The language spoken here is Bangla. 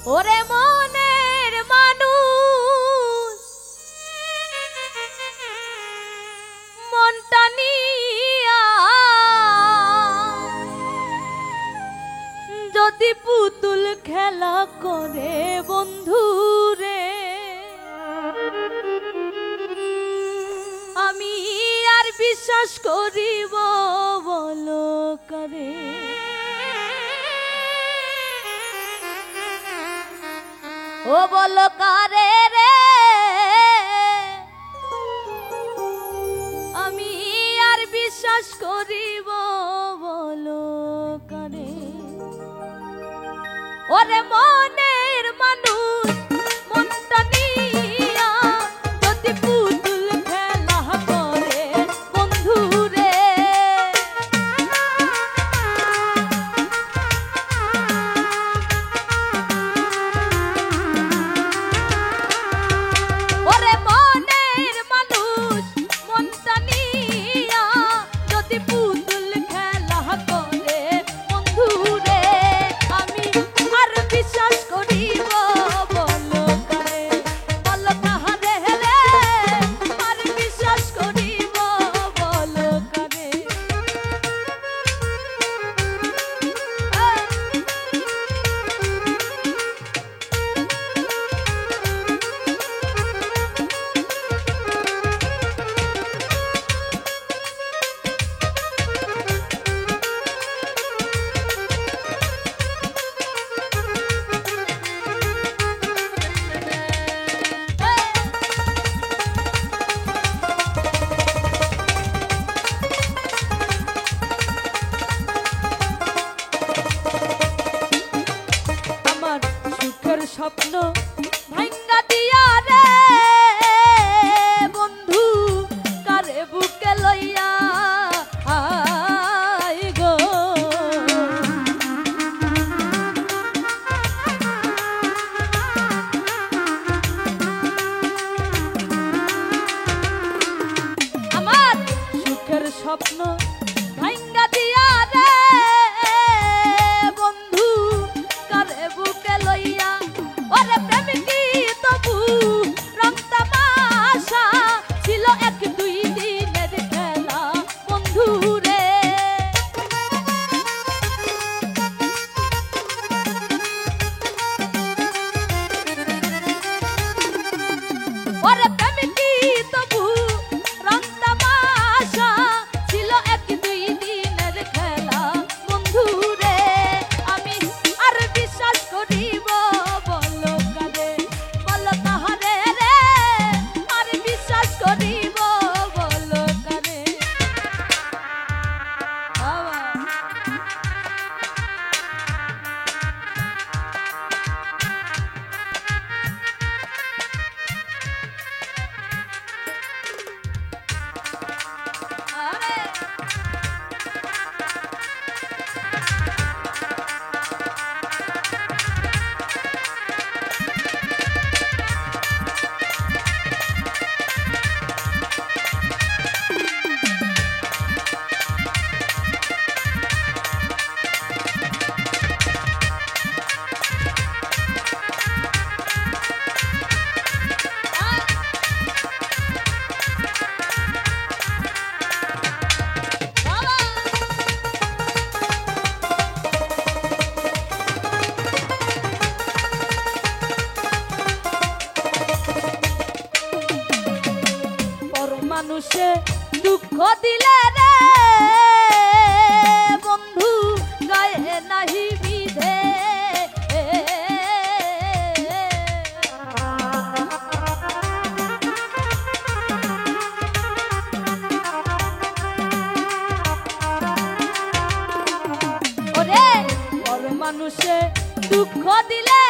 ওরে মনের মানুষ মনটা নিয়া যদি পুতুল খেলা করে বন্ধুরে আমি আর বিশ্বাস করিব বলো করে ও বলো কারে রে আমি আর বিশ্বাস করিব বলো কারে ওরে মনের মানুষ মনটা নিয়া যদি পুতুল খেলা করে বন্ধুরে ওরে মনের মানুষ মনটা নিয়া যদি পুতুল খেলা করে বন্ধুরে আমি আর বিশ্বাস করিব বলো কারে বলো কাহারে রে আর বিশ্বাস করিব বলো কারে আমার সুখের স্বপ্ন ভাঙ্গা দিয়া রে বন্ধু কারে বুকে লইয়া আই গো আমার সুখের স্বপ্ন ভাঙ্গা দিয়া রে বন্ধু কারে বুকে লইয়া ওরে প্রেম কি তবু রং তামাশা ছিল এক দুই দিনের খেলা বন্ধু রে ওরে প্রেম কি তবু রং তামাশা ছিল এক দুই দিনের খেলা বন্ধু রে আমি আর বিশ্বাস করিব বলো কারে বলো কাহারে রে আর বিশ্বাস করিব বলো কারে বাবা আরে মানুষে দুঃখ দিলে রে বন্ধু গায়ে নাহি বিধে ওরে পর মানুষে দুঃখ দিলে